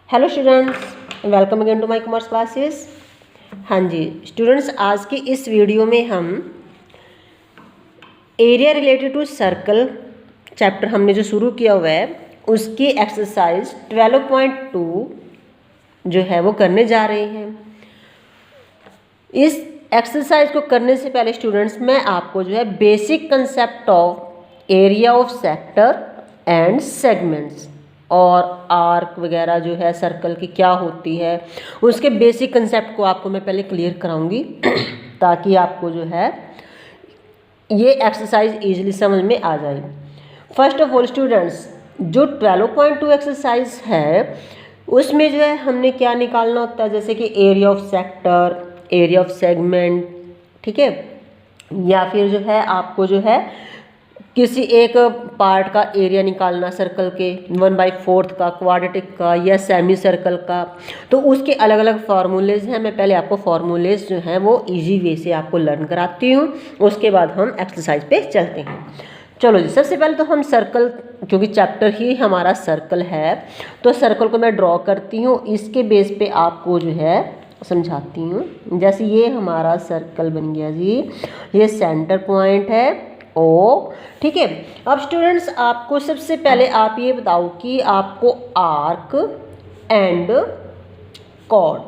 Hello students, welcome again to my commerce classes. हाँ जी students, आज की इस वीडियो में हम area related to circle chapter हमने जो शुरू किया हुआ है उसकी एक्सरसाइज 12.2 जो है वो करने जा रहे हैं। इस एक्सरसाइज को करने से पहले स्टूडेंट्स मैं आपको जो है basic concept of area of sector and segments और आर्क वगैरह जो है सर्कल की क्या होती है उसके बेसिक कंसेप्ट को आपको मैं पहले क्लियर कराऊंगी ताकि आपको जो है ये एक्सरसाइज इजीली समझ में आ जाए। फर्स्ट ऑफ ऑल स्टूडेंट्स, जो 12.2 एक्सरसाइज है उसमें जो है हमने क्या निकालना होता है, जैसे कि area of sector, area of segment, ठीक है, या फिर जो है आपको जो है किसी एक पार्ट का एरिया निकालना सर्कल के 1/4 का, क्वाड्रेटिक का या सेमी सर्कल का, तो उसके अलग अलग फार्मूलेज हैं। मैं पहले आपको फार्मूलेज जो हैं वो इजी वे से आपको लर्न कराती हूँ, उसके बाद हम एक्सरसाइज पे चलते हैं। चलो जी, सबसे पहले तो हम सर्कल, क्योंकि चैप्टर ही हमारा सर्कल है, तो सर्कल को मैं ड्रॉ करती हूँ, इसके बेस पे आपको जो है समझाती हूँ। जैसे ये हमारा सर्कल बन गया जी, ये सेंटर पॉइंट है ओ, ठीक है। अब स्टूडेंट्स आपको सबसे पहले आप ये बताओ कि आपको आर्क एंड कॉर्ड,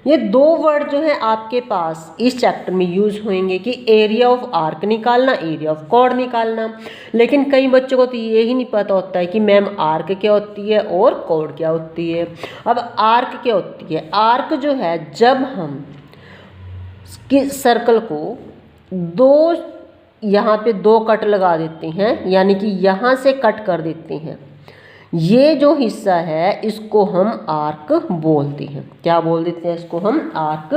ये दो वर्ड जो है आपके पास इस चैप्टर में यूज होंगे कि एरिया ऑफ आर्क निकालना, एरिया ऑफ कॉर्ड निकालना। लेकिन कई बच्चों को तो ये ही नहीं पता होता है कि मैम आर्क क्या होती है और कॉर्ड क्या होती है। अब आर्क क्या होती है? आर्क जो है जब हम सर्कल को दो, यहाँ पे दो कट लगा देते हैं, यानी कि यहाँ से कट कर देते हैं, ये जो हिस्सा है इसको हम आर्क बोलते हैं। क्या बोल देते हैं? इसको हम आर्क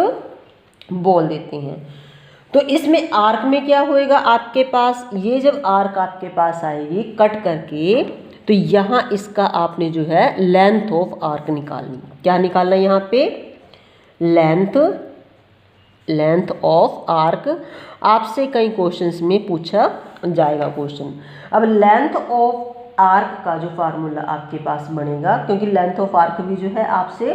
बोल देते हैं। तो इसमें आर्क में क्या होएगा आपके पास, ये जब आर्क आपके पास आएगी कट करके, तो यहाँ इसका आपने जो है लेंथ ऑफ आर्क निकालनी। क्या निकालना है यहाँ पे? Length of arc. आपसे कई क्वेश्चंस में पूछा जाएगा क्वेश्चन। अब लेंथ ऑफ आर्क का जो फार्मूला आपके पास बनेगा, क्योंकि लेंथ ऑफ आर्क भी जो है आपसे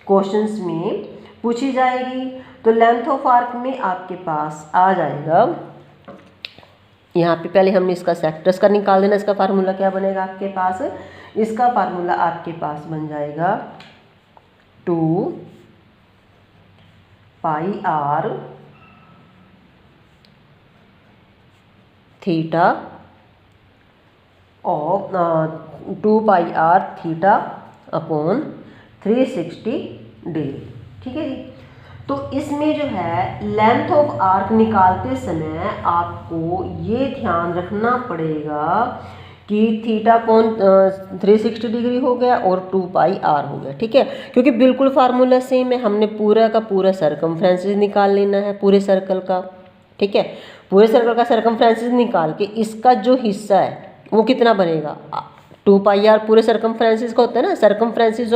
क्वेश्चंस में पूछी जाएगी, तो लेंथ ऑफ आर्क में आपके पास आ जाएगा, यहाँ पे पहले हमने इसका सेक्टर्स का निकाल देना। इसका फार्मूला क्या बनेगा आपके पास? इसका फार्मूला आपके पास बन जाएगा 2 pi R theta of 2 pi R theta upon 360 degree, ठीक है जी। तो इसमें जो है लेंथ ऑफ आर्क निकालते समय आपको ये ध्यान रखना पड़ेगा कि थीटा कोण 360 डिग्री हो गया और 2 पाई आर हो गया, ठीक है। क्योंकि बिल्कुल फार्मूला सेम है, हमने पूरा का पूरा सरकमफ्रेंसेस निकाल लेना है पूरे सर्कल का, ठीक है। पूरे सर्कल का सरकमफ्रेंसेस निकाल के इसका जो हिस्सा है वो कितना बनेगा? 2 पाई आर पूरे सरकमफ्रेंसेस का होता है ना, सरकमफ्रेंसेस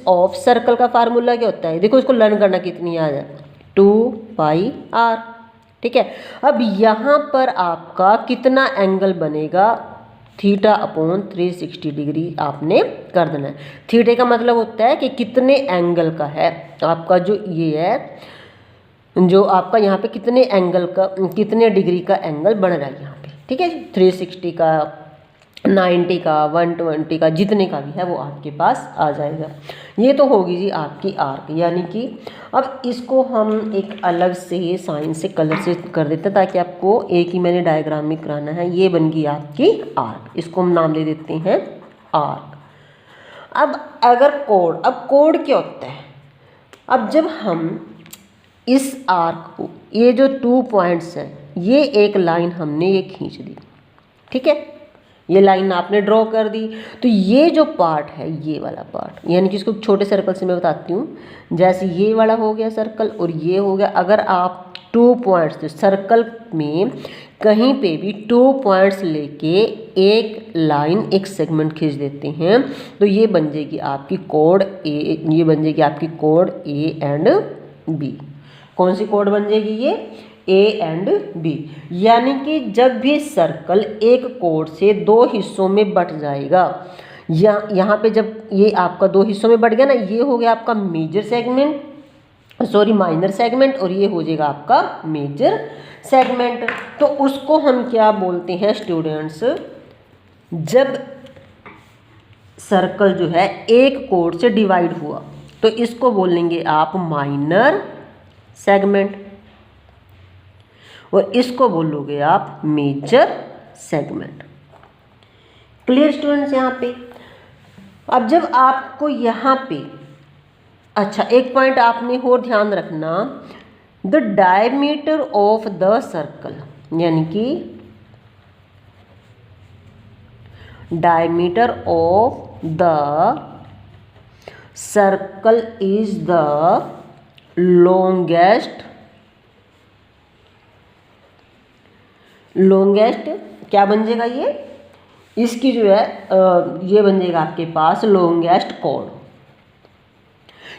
ऑफ सर्कल का फार्मूला क्या होता है? देखो इसको लर्न करना कितनी याद है, 2 पाई आर, ठीक है। अब यहाँ पर आपका कितना एंगल बनेगा? थीटा अपॉन 360 डिग्री आपने कर देना है। थीटे का मतलब होता है कि कितने एंगल का है आपका जो ये है, जो आपका यहाँ पे कितने एंगल का, कितने डिग्री का एंगल बन रहा है यहाँ पे, ठीक है। 360 का, 90 का, 120 का, जितने का भी है वो आपके पास आ जाएगा। ये तो होगी जी आपकी आर्क, यानी कि अब इसको हम एक अलग से साइन से, कलर से कर देते हैं ताकि आपको एक ही मैंने डायग्राम में कराना है। ये बन गई आपकी आर्क, इसको हम नाम दे देते हैं आर्क। अब अगर कोड, अब कोड क्या होता है? अब जब हम इस आर्क को, ये जो 2 पॉइंट्स हैं, ये एक लाइन हमने ये खींच दी, ठीक है, ये लाइन आपने ड्रॉ कर दी, तो ये जो पार्ट है, ये वाला पार्ट, यानी कि इसको छोटे सर्कल से मैं बताती हूँ। जैसे ये वाला हो गया सर्कल और ये हो गया, अगर आप 2 पॉइंट्स सर्कल में कहीं पे भी 2 पॉइंट्स लेके एक लाइन, एक सेगमेंट खींच देते हैं, तो ये बन जाएगी आपकी कोड ए, ये बन जाएगी आपकी कोड ए एंड बी। कौन सी कोड बन जाएगी? ये ए एंड बी। यानी कि जब भी सर्कल एक कोड से दो हिस्सों में बट जाएगा, यहाँ पे जब ये आपका दो हिस्सों में बढ़ गया ना, ये हो गया आपका major segment, sorry minor segment, और ये हो जाएगा आपका मेजर सेगमेंट। तो उसको हम क्या बोलते हैं स्टूडेंट्स, जब सर्कल जो है एक कोड से डिवाइड हुआ तो इसको बोलेंगे आप माइनर सेगमेंट, और इसको बोलोगे आप मेजर सेगमेंट। क्लियर स्टूडेंट्स यहाँ पे। अब जब आपको यहाँ पे, अच्छा एक पॉइंट आपने और ध्यान रखना, the diameter of the circle, यानी कि diameter of the circle is the longest क्या बन जाएगा ये, इसकी जो है ये बन जाएगा आपके पास लॉन्गेस्ट कॉर्ड।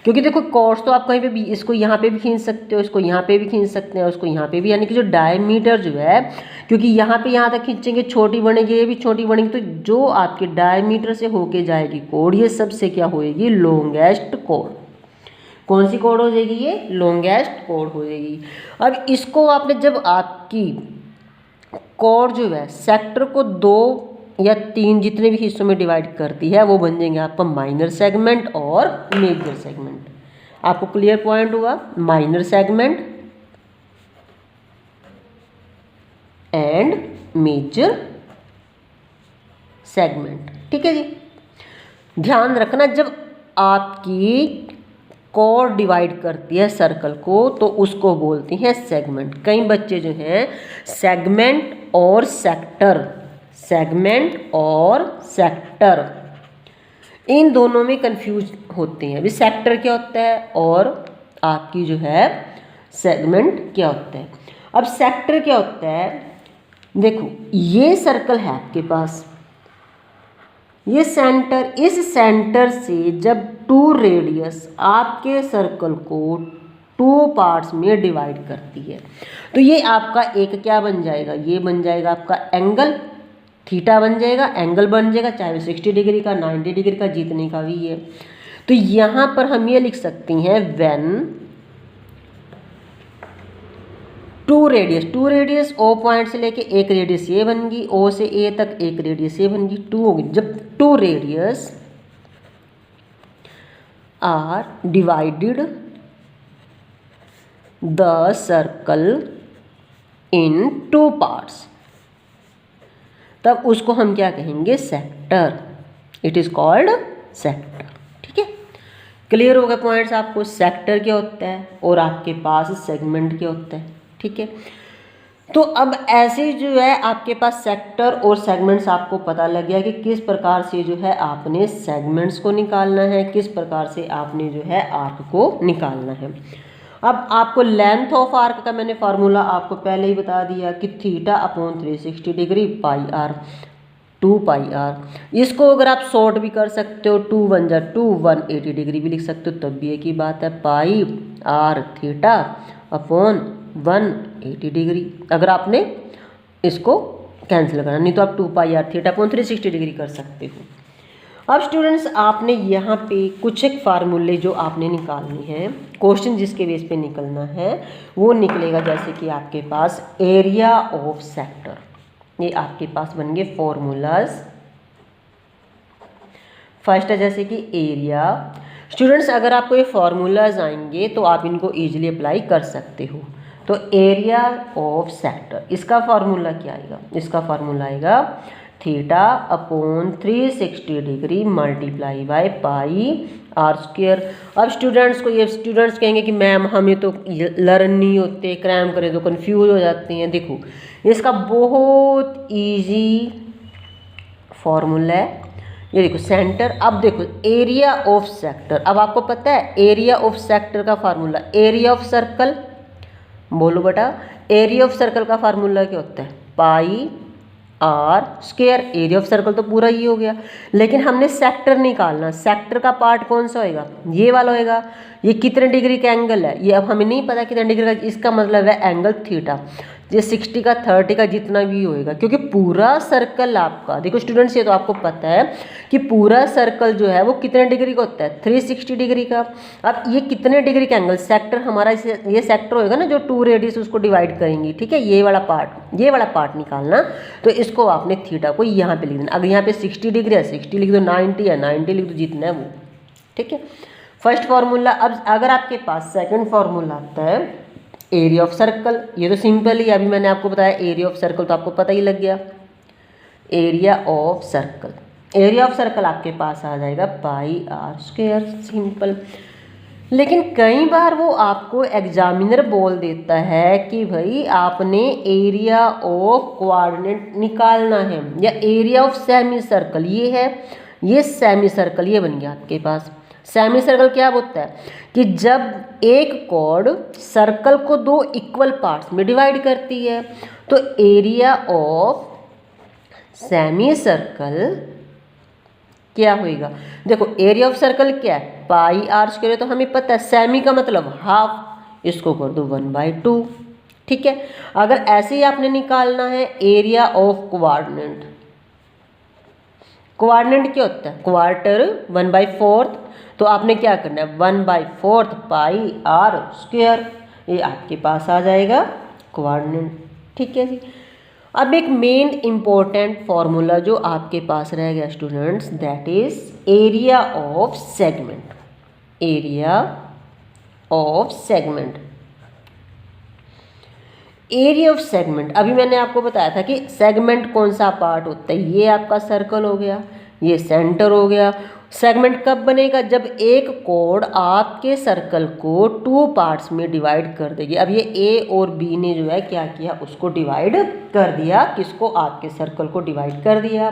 क्योंकि देखो कॉर्ड्स तो आप कहीं पे भी, इसको यहाँ पे भी खींच सकते हो, इसको यहाँ पे भी खींच सकते हैं, उसको यहाँ पे भी, यानी कि जो डायमीटर जो है, क्योंकि यहाँ पे यहाँ तक खींचेंगे छोटी बनेगी, ये भी छोटी बनेगी, तो जो आपके डायमीटर से होके जाएगी कॉर्ड, ये सबसे क्या होएगी, लॉन्गेस्ट कॉर्ड। कौन सी कॉर्ड हो जाएगी ये, लॉन्गेस्ट कॉर्ड हो जाएगी। अब इसको आपने, जब आपकी कॉर्ड जो है सेक्टर को 2 या 3 जितने भी हिस्सों में डिवाइड करती है, वो बन जाएंगे आपका माइनर सेगमेंट और मेजर सेगमेंट। आपको क्लियर पॉइंट हुआ, minor segment and major segment. ठीक है जी, ध्यान रखना, जब आपकी कॉर्ड डिवाइड करती है सर्कल को तो उसको बोलती हैं सेगमेंट। कई बच्चे जो हैं सेगमेंट और सेक्टर इन दोनों में कंफ्यूज होते हैं। अभी सेक्टर क्या होता है और आपकी जो है सेगमेंट क्या होता है। अब सेक्टर क्या होता है, देखो ये सर्कल है आपके पास, ये सेंटर, इस सेंटर से जब 2 रेडियस आपके सर्कल को 2 पार्ट्स में डिवाइड करती है तो ये आपका एक क्या बन जाएगा, ये बन जाएगा आपका एंगल थीटा बन जाएगा, एंगल बन जाएगा, चाहे वो 60 डिग्री का, 90 डिग्री का, जितने का भी है। तो यहाँ पर हम ये लिख सकते हैं व्हेन 2 रेडियस ओ पॉइंट से लेके एक रेडियस ये बन गई, ओ से ए तक एक रेडियस ये बन गई, 2 होगी। जब 2 radius r divided the circle in 2 parts, तब उसको हम क्या कहेंगे, sector. It is called sector. ठीक है, क्लियर हो गए पॉइंट्स आपको, सेक्टर क्या होता है और आपके पास सेगमेंट क्या होता है। ठीक है, तो अब ऐसे जो है आपके पास सेक्टर और सेगमेंट्स आपको पता लग गया कि किस प्रकार से जो है आपने सेगमेंट्स को निकालना है, किस प्रकार से आपने जो है आर्क को निकालना है। अब आपको लेंथ ऑफ आर्क का मैंने फार्मूला आपको पहले ही बता दिया कि theta upon 360 degree pi are 2 pi r. इसको अगर आप शॉर्ट भी कर सकते हो, 2 1 जा 2, 180 डिग्री भी लिख सकते हो, तब भी एक ही बात है, pi R theta upon 180 degree. अगर आपने इसको कैंसिल करना, नहीं तो आप 2 pi R theta upon 360 degree कर सकते हो। अब स्टूडेंट्स आपने यहाँ पे कुछ एक फार्मूले जो आपने निकालने हैं, क्वेश्चन जिसके बेस पे निकलना है वो निकलेगा, जैसे कि आपके पास एरिया ऑफ सेक्टर, ये आपके पास बन गए फॉर्मूलाज। फर्स्ट है जैसे कि एरिया। स्टूडेंट्स अगर आपको ये फॉर्मूलाज आएंगे तो आप इनको इजीली अप्लाई कर सकते हो। तो एरिया ऑफ सेक्टर, इसका फार्मूला क्या आएगा, इसका फार्मूला आएगा theta upon 360 degree multiply by pi are square. अब स्टूडेंट्स को, ये स्टूडेंट्स कहेंगे कि मैम हमें तो लर्न नहीं होते, क्रैम करें तो कंफ्यूज हो जाते हैं। देखो इसका बहुत इजी फॉर्मूला है, ये देखो सेंटर। अब देखो एरिया ऑफ सेक्टर, अब आपको पता है एरिया ऑफ सेक्टर का फार्मूला, एरिया ऑफ सर्कल, बोलो बेटा एरिया ऑफ सर्कल का फार्मूला क्या होता है, pi are square. Area of circle तो पूरा ही हो गया, लेकिन हमने सेक्टर निकालना, सेक्टर का पार्ट कौन सा होएगा, ये वाला होएगा। ये कितने डिग्री का एंगल है, ये अब हमें नहीं पता कितने डिग्री का, इसका मतलब है एंगल थीटा। ये 60 का 30 का जितना भी होएगा, क्योंकि पूरा सर्कल आपका, देखो स्टूडेंट्स ये तो आपको पता है कि पूरा सर्कल जो है वो कितने डिग्री का होता है, 360 डिग्री का। अब ये कितने डिग्री का एंगल, सेक्टर हमारा ये सेक्टर होएगा ना जो 2 रेडियस उसको डिवाइड करेंगी, ठीक है, ये वाला पार्ट निकालना। तो इसको आपने थीटा को यहाँ पे लिख देना। अगर यहाँ पे 60 डिग्री है 60 लिख दो, 90 है 90 लिख दो, जितना है वो, ठीक है। First formula. अब अगर आपके पास सेकंड फार्मूला आता है एरिया ऑफ सर्कल, ये तो सिंपल ही, अभी मैंने आपको बताया एरिया ऑफ सर्कल तो आपको पता ही लग गया। एरिया ऑफ सर्कल आपके पास आ जाएगा पाई आर स्क्वायर, सिंपल। लेकिन कई बार वो आपको एग्जामिनर बोल देता है कि भाई आपने एरिया ऑफ कोऑर्डिनेट निकालना है, या एरिया ऑफ सेमी सर्कल, ये है, ये सेमी सर्कल ये बन गया आपके पास। सेमी सर्कल क्या होता है कि जब एक कॉर्ड सर्कल को 2 इक्वल पार्ट्स में डिवाइड करती है, तो एरिया ऑफ सेमी सर्कल क्या होएगा। देखो एरिया ऑफ सर्कल क्या है, पाई आर स्क्वायर, तो हमें पता है सेमी का मतलब हाफ, इसको कर दो 1/2, ठीक है। अगर ऐसे ही आपने निकालना है एरिया ऑफ कोऑर्डिनेट, कोऑर्डिनेट क्या होता है, क्वार्टर 1/4, तो आपने क्या करना है 1/4 पाई आर स्क्वायर, ये आपके पास आ जाएगा कोऑर्डिनेट, ठीक है जी। अब एक मेन इंपॉर्टेंट फॉर्मूला जो आपके पास रह गया students, that is area of segment. Area of segment, area of segment, अभी मैंने आपको बताया था कि सेगमेंट कौन सा पार्ट होता है, ये आपका सर्कल हो गया, ये सेंटर हो गया। सेगमेंट कब बनेगा, जब एक कॉर्ड आपके सर्कल को 2 पार्ट्स में डिवाइड कर देगी। अब ये ए और बी ने जो है क्या किया, उसको डिवाइड कर दिया, किसको, आपके सर्कल को डिवाइड कर दिया।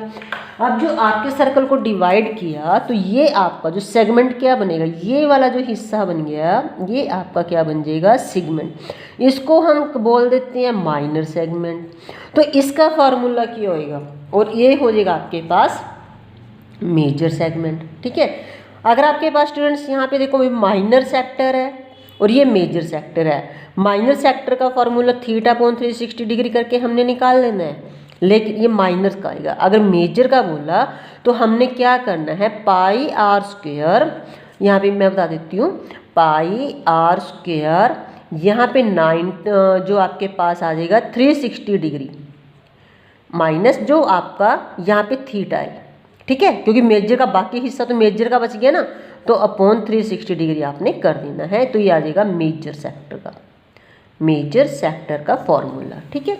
अब जो आपके सर्कल को डिवाइड किया, तो ये आपका जो सेगमेंट क्या बनेगा, ये वाला जो हिस्सा बन गया, ये आपका क्या बन जाएगा, सेगमेंट। इसको हम बोल देते हैं माइनर सेगमेंट। तो इसका फार्मूला क्या होएगा, और ये हो जाएगा आपके पास मेजर सेगमेंट, ठीक है। अगर आपके पास स्टूडेंट्स यहाँ पे देखो माइनर सेक्टर है और ये मेजर सेक्टर है, माइनर सेक्टर का फॉर्मूला θ/360 डिग्री करके हमने निकाल लेना है, लेकिन ये माइनर का आएगा। अगर मेजर का बोला तो हमने क्या करना है, पाई आर स्क्वायर, यहाँ पे मैं बता देती हूँ, पाई आर स्क्वायर, यहाँ पे 9 जो आपके पास आ जाएगा 360 डिग्री माइनस जो आपका यहाँ पे थीटा है, ठीक है, क्योंकि मेजर का बाकी हिस्सा तो मेजर का बच गया ना, तो अपॉन 360 डिग्री आपने कर देना है, तो ये आ जाएगा मेजर सेक्टर का फॉर्मूला, ठीक है।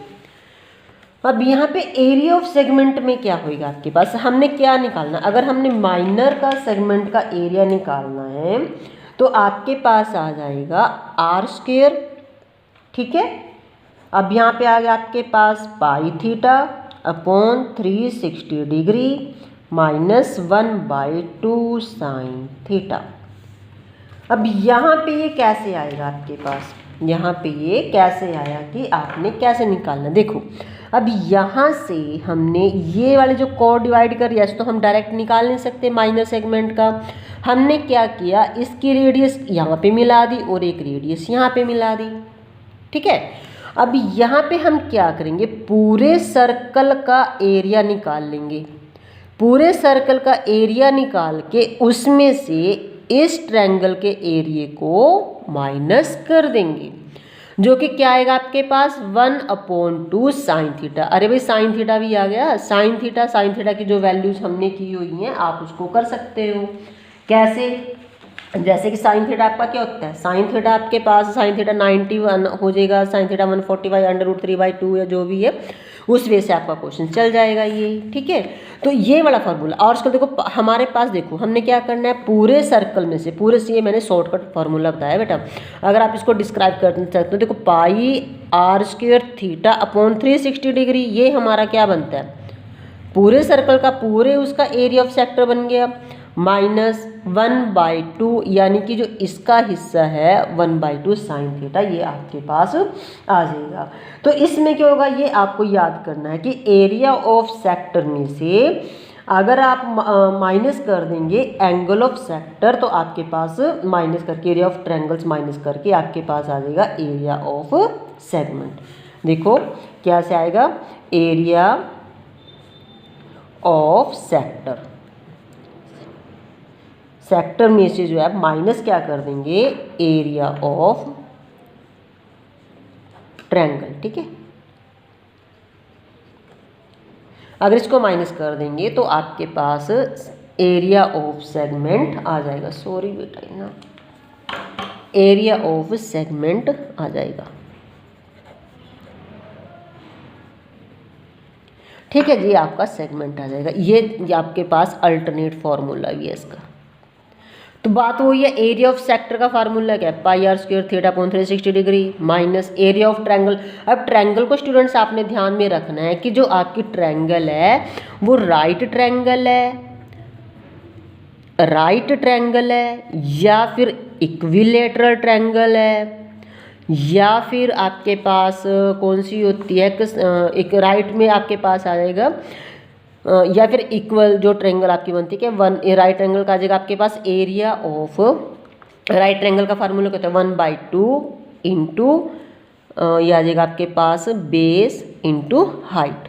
अब यहाँ पे एरिया ऑफ सेगमेंट में क्या होएगा आपके पास, हमने क्या निकालना, अगर हमने माइनर का सेगमेंट का एरिया निकालना है तो आपके पास आ जाएगा आर स्क्वायर, ठीक है। अब यहाँ पे आ गया आपके पास pi theta upon 360 degree minus 1/2 sine theta. अब यहाँ पे ये कैसे आएगा आपके पास, यहाँ पे ये कैसे आया कि आपने कैसे निकालना, देखो अब यहाँ से हमने ये वाले जो कॉर्ड डिवाइड कर दिया, तो हम डायरेक्ट निकाल नहीं सकते माइनर सेगमेंट का। हमने क्या किया, इसकी रेडियस यहाँ पे मिला दी और एक रेडियस यहाँ पे मिला दी, ठीक है। अब यहाँ पे हम क्या करेंगे, पूरे सर्कल का एरिया निकाल लेंगे, पूरे सर्कल का एरिया निकाल के उसमें से इस ट्रायंगल के एरिया को माइनस कर देंगे, जो कि क्या आएगा आपके पास 1/2 साइन थीटा। अरे भाई साइन थीटा भी आ गया, साइन थीटा की जो वैल्यूज हमने की हुई हैं आप उसको कर सकते हो। कैसे, जैसे कि साइन थीटा आपका क्या होता है, साइन थीटा आपके पास साइन थीटा 91 हो जाएगा, साइन थीटा 140/√3/2 या जो भी है उस वे से आपका क्वेश्चन चल जाएगा ये, ठीक है। तो ये वाला फार्मूला, और उसको देखो हमारे पास, देखो हमने क्या करना है, पूरे सर्कल में से, पूरे से ये मैंने शॉर्टकट फार्मूला बताया बेटा, अगर आप इसको डिस्क्राइब करना चाहते हो, देखो pi are square theta upon 360 degree, ये हमारा क्या बनता है, पूरे सर्कल का पूरे उसका एरिया ऑफ सेक्टर बन गया, माइनस 1/2 यानी कि जो इसका हिस्सा है 1/2 साइन थीटा, ये आपके पास आ जाएगा। तो इसमें क्या होगा, ये आपको याद करना है कि एरिया ऑफ सेक्टर में से अगर आप माइनस कर देंगे एंगल ऑफ सेक्टर, तो आपके पास माइनस करके एरिया ऑफ ट्रायंगल्स माइनस करके आपके पास आ जाएगा एरिया ऑफ सेगमेंट। देखो क्या से आएगा, एरिया ऑफ सेक्टर, सेक्टर में से जो है माइनस क्या कर देंगे, एरिया ऑफ ट्रायंगल। ठीक है, अगर इसको माइनस कर देंगे तो आपके पास एरिया ऑफ सेगमेंट आ जाएगा, सॉरी बेटा ना, एरिया ऑफ सेगमेंट आ जाएगा। ठीक है जी, आपका सेगमेंट आ जाएगा। ये आपके पास अल्टरनेट फार्मूला भी है इसका। तो बात वही है, एरिया ऑफ सेक्टर का फार्मूला क्या है, pi are square theta upon 360 degree minus area of triangle. अब ट्रायंगल को स्टूडेंट्स आपने ध्यान में रखना है कि जो आपकी ट्रायंगल है वो राइट ट्रायंगल है या फिर इक्विलेटरल ट्रायंगल है, या फिर आपके पास कौन सी होती है, एक राइट में आपके पास आ जाएगा, या फिर इक्वल जो ट्रायंगल आपकी बनती है, वन राइट ट्रायंगल का आ जाएगा आपके पास एरिया ऑफ राइट ट्रायंगल का फार्मूला क्या होता है, 1/2 इंटू ये आ जाएगा आपके पास बेस इंटू हाइट।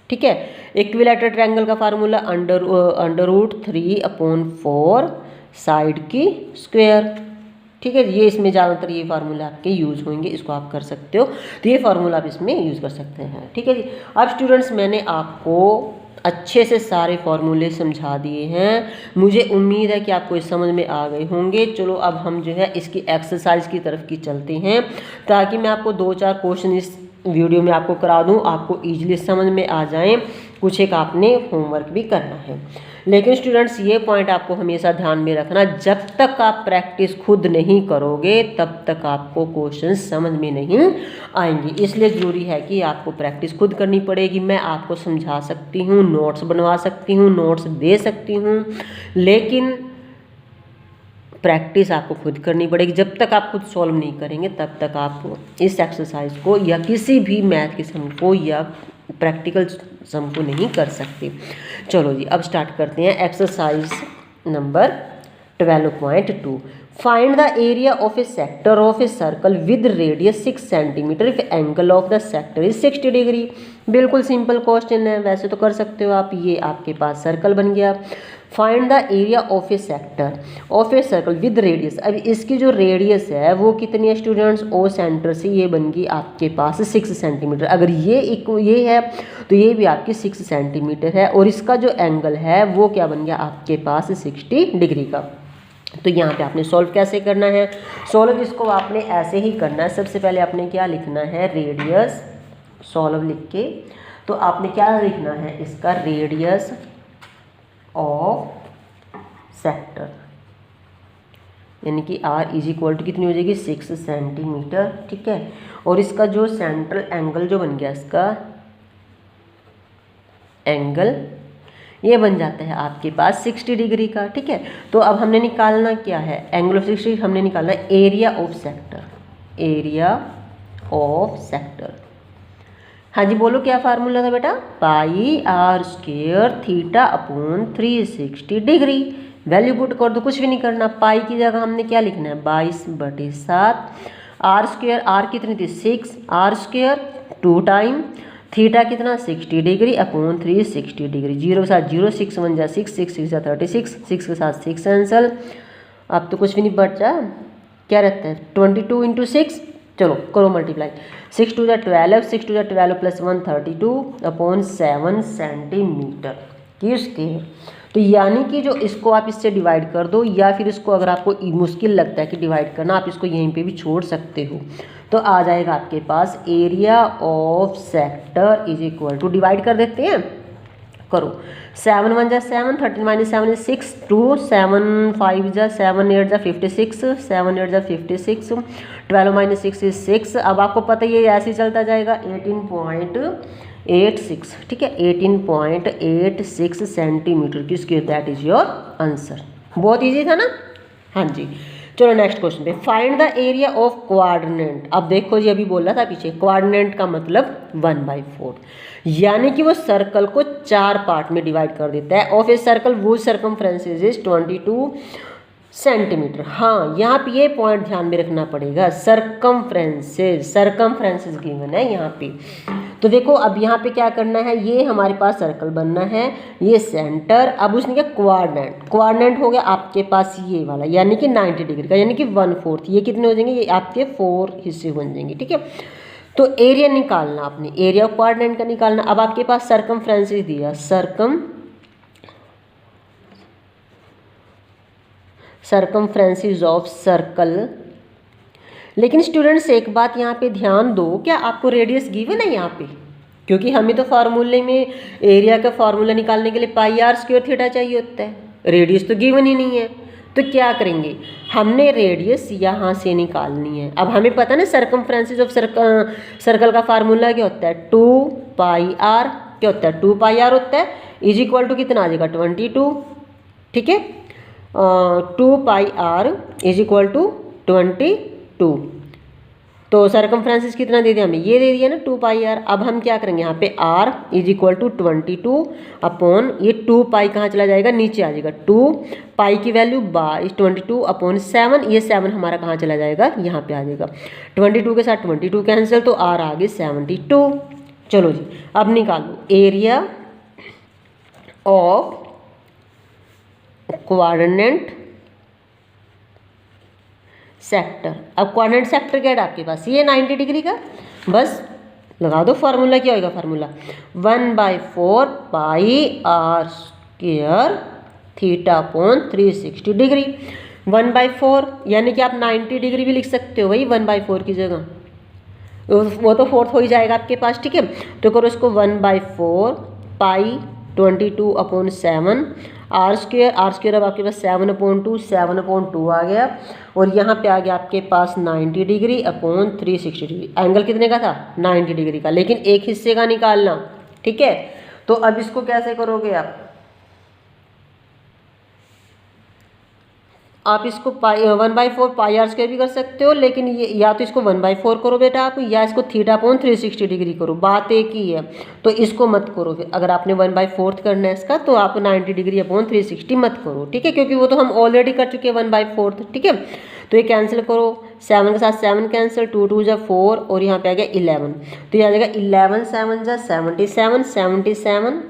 ठीक है, इक्विलेटरल ट्रायंगल का फार्मूला √3/4 साइड की स्क्वायर। ठीक है, ये इसमें ज़्यादातर ये फार्मूला आपके यूज़ होंगे, इसको आप कर सकते हो, तो ये फार्मूला आप इसमें यूज़ कर सकते हैं। ठीक है जी, अब स्टूडेंट्स मैंने आपको अच्छे से सारे फार्मूले समझा दिए हैं, मुझे उम्मीद है कि आपको इस समझ में आ गए होंगे। चलो अब हम जो है इसकी एक्सरसाइज की तरफ की चलते हैं, ताकि मैं आपको 2-4 क्वेश्चन इस वीडियो में आपको करा दूं, आपको ईजिली समझ में आ जाएं। कुछ एक आपने होमवर्क भी करना है, लेकिन स्टूडेंट्स ये पॉइंट आपको हमेशा ध्यान में रखना, जब तक आप प्रैक्टिस खुद नहीं करोगे तब तक आपको क्वेश्चन समझ में नहीं आएंगे। इसलिए ज़रूरी है कि आपको प्रैक्टिस खुद करनी पड़ेगी। मैं आपको समझा सकती हूँ, नोट्स बनवा सकती हूँ, नोट्स दे सकती हूँ, लेकिन प्रैक्टिस आपको खुद करनी पड़ेगी। जब तक आप खुद सॉल्व नहीं करेंगे तब तक आप इस एक्सरसाइज को या किसी भी मैथ के सम को या प्रैक्टिकल सम को नहीं कर सकते। चलो जी, अब स्टार्ट करते हैं exercise number 12.2। Find the area of A sector of a circle with radius 6 centimetre if angle of the sector is 60 degree. बिल्कुल सिंपल क्वेश्चन है, वैसे तो कर सकते हो आप। ये आपके पास सर्कल बन गया। Find the area of A sector of a circle with radius. अब इसकी जो रेडियस है वो कितनी है स्टूडेंट्स, ओ सेंटर से ये बन गई आपके पास 6 सेंटीमीटर। अगर ये है तो ये भी आपकी 6 सेंटीमीटर है, और इसका जो एंगल है वो क्या बन गया आपके पास 60 डिग्री का। तो यहाँ पे आपने सॉल्व कैसे करना है, सॉल्व इसको आपने ऐसे ही करना है। सबसे पहले आपने क्या लिखना है, रेडियस, सॉल्व लिख के तो आपने क्या लिखना है, इसका रेडियस ऑफ सेक्टर, यानी कि r इज इक्वल टू कितनी हो जाएगी 6 सेंटीमीटर। ठीक है, और इसका जो सेंट्रल एंगल जो बन गया, इसका एंगल ये बन जाता है आपके पास 60 डिग्री का। ठीक है, तो अब हमने निकालना क्या है, एंगल ऑफ 60, हमने निकालना area of sector, area of sector. हाँ जी, बोलो क्या फार्मूला था बेटा, pi are square theta upon 360 degree. Value put कर दो, कुछ भी नहीं करना। पाई की जगह हमने क्या लिखना है, 22/7। आर स्क्वायर, आर कितनी थी 6, आर स्क्वायर 2 टाइम थीटा कितना 60 डिग्री अपॉन 360 डिग्री। 0 के साथ 0, 6 1 जा 6, 6 6 जा 36, 6 के साथ 6 कैंसल। अब तो कुछ भी नहीं बचा, क्या रहता है 22 × 6। चलो करो मल्टीप्लाई, 6 2 जा 12, 6 2 जा 12 + 1 32 अपॉन 7 सेंटीमीटर की स्क्वायर। तो यानी कि जो इसको आप इससे डिवाइड कर दो, या फिर इसको अगर आपको मुश्किल लगता है कि डिवाइड करना, आप इसको यहीं पे भी छोड़ सकते हो। तो आ जाएगा आपके पास area of sector is equal to, divide कर देते हैं, करो 7 1 जा 7, 13 - 7 is 6, 2 7 5 जा 7 8 जा 56, 7 8 जा 56, 12 - 6 is 6। अब आपको पता ही है ऐसे ही चलता जाएगा, 18.86। ठीक है, 18.86 सेंटीमीटर की square, that is your answer. बहुत इजी था ना। हाँ जी, चलो नेक्स्ट क्वेश्चन पे, find the area of quadrant. अब देखो जी, अभी बोला था पीछे, क्वाड्रेंट का मतलब 1/4, यानी कि वो सर्कल को 4 पार्ट में डिवाइड कर देता है। ऑफ ए सर्कल वो सर्कमफ्रेंस इज 22 सेंटीमीटर। हाँ, यहाँ पे ये पॉइंट ध्यान में रखना पड़ेगा, सरकमफ्रेंसेस गिवन है यहाँ पे। तो देखो अब यहाँ पे क्या करना है, ये हमारे पास सर्कल बनना है, ये सेंटर। अब उसने क्या क्वाड्रेंट हो गया आपके पास ये वाला, यानी कि 90 डिग्री का, यानी कि 1/4। ये कितने हो जाएंगे, ये आपके 4 हिस्से बन जाएंगे। ठीक है, तो एरिया निकालना आपने, एरिया ऑफ क्वाड्रेंट का निकालना। अब आपके पास सरकमफ्रेंसेस दिया, सरकमफ्रेंसेस ऑफ सर्कल। लेकिन स्टूडेंट्स एक बात यहाँ पे ध्यान दो, क्या आपको रेडियस गिवन है यहाँ पे? क्योंकि हमें तो फार्मूले में एरिया का फार्मूला निकालने के लिए पाई आर स्क्वायर थीटा चाहिए होता है, रेडियस तो गिवन ही नहीं है। तो क्या करेंगे, हमने रेडियस यहाँ से निकालनी है। अब हमें पता ना सरकमफ्रेंसेस ऑफ सर्कल का फार्मूला क्या होता है, 2 पाई आर। क्या होता है, 2 पाई आर होता है, इज इक्वल टू कितना आ जाएगा, 22। ठीक है, 2 pi are is equal to 22। तो सरकमफ्रेंसेस कितना दे दिया हमें, ये दे दिया ना 2 पाई आर। अब हम क्या करेंगे, यहाँ पे r is equal to 22 upon ये 2 पाई कहाँ चला जाएगा, नीचे आ जाएगा। 2 पाई की वैल्यू 22 अपॉन 7, ये 7 हमारा कहाँ चला जाएगा, यहाँ पे आ जाएगा। 22 के साथ 22 कैंसिल, तो आर आ गई 72। चलो जी, अब निकालो एरिया ऑफ क्वाड्रेंट सेक्टर। अब क्वाड्रेंट सेक्टर क्या है आपके पास, ये 90 डिग्री का, बस लगा दो फार्मूला। क्या होगा formula, 1/4 pi are square theta upon 360 degree. 1/4 यानी कि आप 90 डिग्री भी लिख सकते हो भाई 1/4 की जगह, वो तो फोर्थ हो ही जाएगा आपके पास। ठीक है, तो करो इसको 1/4 पाई 22 अपॉन 7 आर स्क्वायर। अब आपके पास 7/2 आ गया, और यहाँ पे आ गया आपके पास 90 डिग्री अपॉन 360 डिग्री। एंगल कितने का था, 90 डिग्री का, लेकिन एक हिस्से का निकालना। ठीक है, तो अब इसको कैसे करोगे आप इसको 1/4 पाई आर स्क्वायर भी कर सकते हो, लेकिन ये या तो इसको 1/4 करो बेटा आप, या इसको थीटा अपॉन 360 डिग्री करो, बात एक ही है। तो इसको मत करो फिर, अगर आपने 1/4 करना है इसका, तो आप 90 डिग्री अपॉन 360 मत करो। ठीक है, क्योंकि वो तो हम ऑलरेडी कर चुके हैं 1/4। ठीक है, तो ये कैंसिल करो, 7 के साथ 7 कैंसिल, 2 2 जा 4, और यहाँ पे आ गया 11। तो ये आ जाएगा 11 7 जा 77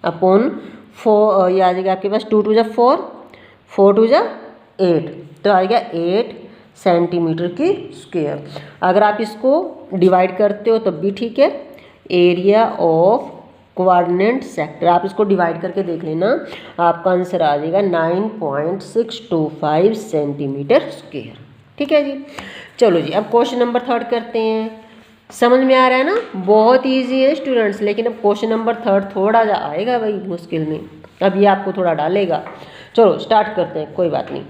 अपॉन 4, ये आ जाएगा आपके पास 2 2 जा 4, 4 2 जा 8, तो आएगा 8 सेंटीमीटर की स्क्वायर। अगर आप इसको डिवाइड करते हो तब भी ठीक है। एरिया ऑफ क्वाड्रेंट सेक्टर, आप इसको डिवाइड करके देख लेना, आपका आंसर आ जाएगा 9.625 सेंटीमीटर स्क्वायर। ठीक है जी, चलो जी अब क्वेश्चन नंबर 3 करते हैं। समझ में आ रहा है ना, बहुत ईजी है स्टूडेंट्स, लेकिन अब क्वेश्चन नंबर 3 थोड़ा सा आएगा भाई मुश्किल में, अब ये आपको थोड़ा डालेगा। चलो स्टार्ट करते हैं, कोई बात नहीं।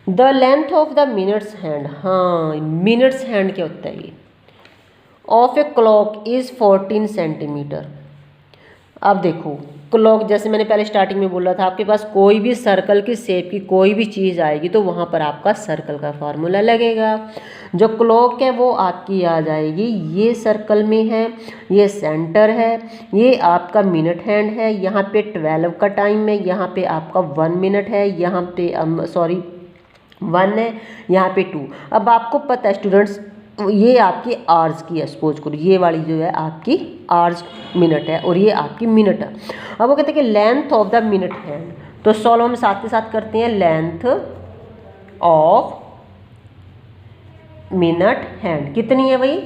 The length of the minutes hand, हाँ मिनट्स हैंड क्या होता है ये, of a clock is 14 centimetre. अब देखो क्लॉक, जैसे मैंने पहले स्टार्टिंग में बोला था, आपके पास कोई भी सर्कल की शेप की कोई भी चीज़ आएगी तो वहाँ पर आपका सर्कल का फार्मूला लगेगा। जो क्लॉक है वो आपकी आ जाएगी, ये सर्कल में है, ये सेंटर है, ये आपका मिनट हैंड है, यहाँ पे 12 का टाइम है, यहाँ पे आपका 1 मिनट है, यहाँ पे 1 है, यहाँ पे 2। अब आपको पता है स्टूडेंट्स, ये आपकी आवर्स की है, सपोज करो ये वाली जो है आपकी आवर्स मिनट है और ये आपकी मिनट है। अब वो कहते हैं कि length of the minute hand, तो सॉल्व हम साथ के साथ करते हैं। लेंथ ऑफ मिनट हैंड कितनी है भाई,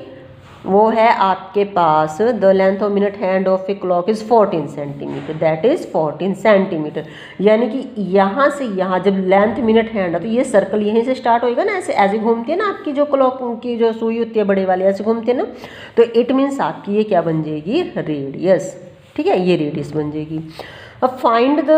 वो है आपके पास, the length of minute hand of a clock is 14 centimetre, that is 14 centimetre. यानी कि यहाँ से यहाँ जब लेंथ मिनट हैंड है तो ये सर्कल यहीं से स्टार्ट होएगा ना, ऐसे घूमती है ना आपकी जो क्लॉक की जो सुई होती है बड़े वाली, ऐसे घूमते हैं ना, तो इट मीन्स आपकी ये क्या बन जाएगी, रेडियस। ठीक है, ये रेडियस बन जाएगी। अब find the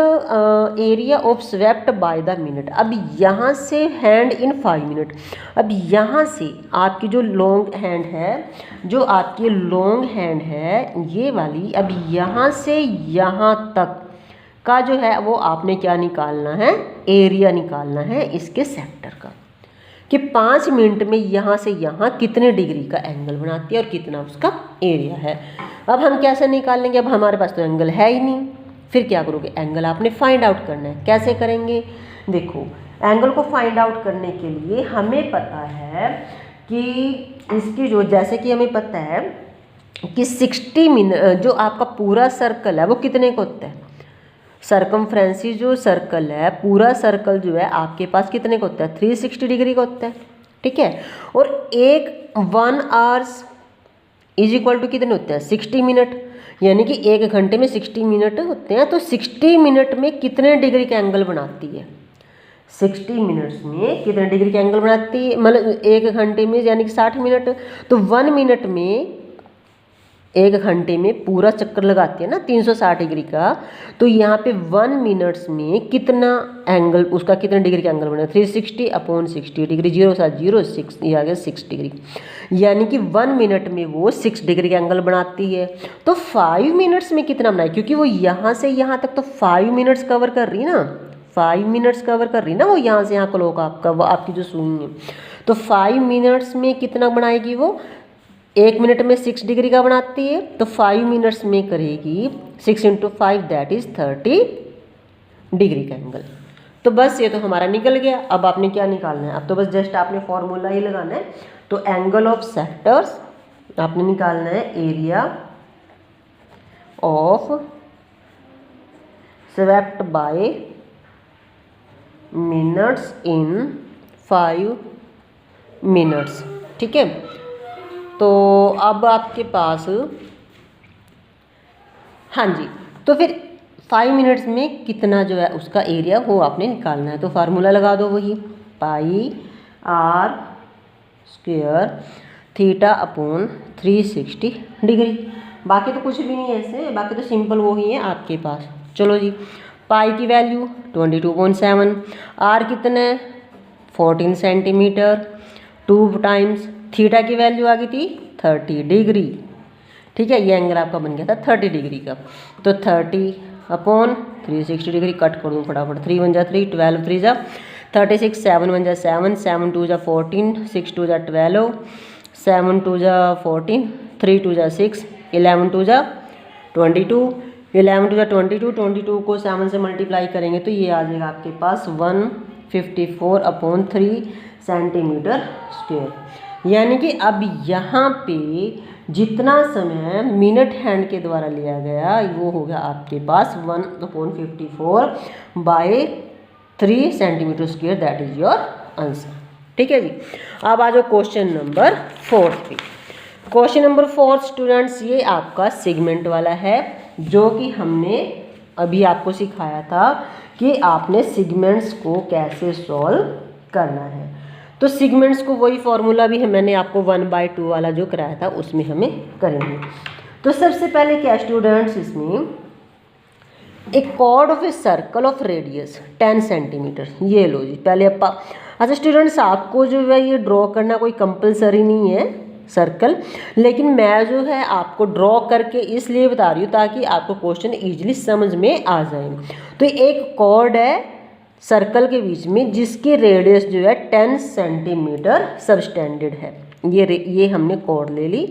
area of swept by the minute. अब यहाँ से हैंड इन 5 मिनट, अब यहाँ से आपकी जो लॉन्ग हैंड है, जो आपकी लॉन्ग हैंड है ये वाली, अब यहाँ से यहाँ तक का जो है वो आपने क्या निकालना है, एरिया निकालना है इसके सेक्टर का, कि 5 मिनट में यहाँ से यहाँ कितने डिग्री का एंगल बनाती है और कितना उसका एरिया है। अब हम कैसे निकालेंगे, अब हमारे पास तो एंगल है ही नहीं, फिर क्या करोगे, एंगल आपने फाइंड आउट करना है। कैसे करेंगे, देखो एंगल को फाइंड आउट करने के लिए हमें पता है कि इसकी जो, जैसे कि हमें पता है कि 60 मिनट जो आपका पूरा सर्कल है वो कितने का होता है, सरकमफ्रेंसी जो सर्कल है, पूरा सर्कल जो है आपके पास कितने का होता है, 360 डिग्री का होता है, ठीक है। और एक 1 आवर्स इज इक्वल टू कितने होते हैं, 60 मिनट, यानी कि 1 घंटे में 60 मिनट होते हैं। तो 60 मिनट में कितने डिग्री का एंगल बनाती है, 60 मिनट्स में कितने डिग्री का एंगल बनाती है, मतलब 1 घंटे में यानी कि 60 मिनट। तो 1 मिनट में, 1 घंटे में पूरा चक्कर लगाती है ना 360 डिग्री का, तो यहाँ पे 1 मिनट्स में कितना एंगल, उसका कितने डिग्री का एंगल बनेगा, 360 अपॉन 60 डिग्री, 0 7 0 6, ये आ गया 6 डिग्री, यानी कि 1 मिनट में वो 6 डिग्री का एंगल बनाती है। तो 5 मिनट्स में कितना बनाए, क्योंकि वो यहाँ से यहाँ तक तो 5 मिनट्स कवर कर रही ना, 5 मिनट्स कवर कर रही ना वो, यहाँ से यहाँ क्लॉक आपका, वो आपकी जो सुई है। तो 5 मिनट्स में कितना बनाएगी वो, 1 मिनट में 6 डिग्री का बनाती है, तो 5 मिनट्स में करेगी 6 × 5 दैट इज 30 डिग्री का एंगल। तो बस ये तो हमारा निकल गया। अब आपने क्या निकालना है, अब तो बस जस्ट आपने फॉर्मूला ही लगाना है। तो एंगल ऑफ सेक्टर्स आपने निकालना है, area of swept by minutes in 5 minutes, ठीक है। तो अब आपके पास, हाँ जी, तो फिर 5 मिनट्स में कितना जो है उसका एरिया वो आपने निकालना है। तो फार्मूला लगा दो वही, पाई r square theta upon 360 degree. बाकी तो कुछ भी नहीं है इससे, बाकी तो सिंपल वो ही है आपके पास। चलो जी, पाई की वैल्यू 22.7, r कितना है 14 सेंटीमीटर, 2 टाइम्स थीटा की वैल्यू आ गई थी 30 डिग्री, ठीक है। ये एंगल आपका बन गया था 30 डिग्री का। तो 30 अपॉन 360 डिग्री, कट करूँ फटाफट, 3 1 जा 3, 12 3 जा 36, 7 1 जा 7, 7 2 जा 14, 6 2 जा 12, 7 2 जा 14, 3 2 जा 6, 11 2 जा 22, 11 2 जा 22, 22 को 7 से मल्टीप्लाई करेंगे तो ये आ जाएगा आपके पास 154 अपॉन 3 सेंटीमीटर स्क्वायर। यानी कि अब यहाँ पे जितना समय मिनट हैंड के द्वारा लिया गया वो हो गया आपके पास 1/54 by 3 centimetre square, that is your answer, ठीक है जी। अब आ जाओ क्वेश्चन नंबर 4 पे। क्वेश्चन नंबर 4 स्टूडेंट्स, ये आपका सेगमेंट वाला है, जो कि हमने अभी आपको सिखाया था कि आपने सेगमेंट्स को कैसे सॉल्व करना है। तो सेगमेंट्स को वही फॉर्मूला भी है, मैंने आपको 1/2 वाला जो कराया था उसमें हमें करेंगे। तो सबसे पहले क्या स्टूडेंट्स, इसमें एक chord of a circle of radius 10 centimetre, ये लो जी। पहले अच्छा स्टूडेंट्स, आपको जो है ये ड्रॉ करना कोई कंपलसरी नहीं है सर्कल, लेकिन मैं जो है आपको ड्रॉ करके इसलिए बता रही हूँ ताकि आपको क्वेश्चन ईजिली समझ में आ जाए। तो एक कॉर्ड है सर्कल के बीच में जिसकी रेडियस जो है 10 सेंटीमीटर सबस्टेंडेड है। ये हमने कॉर्ड ले ली,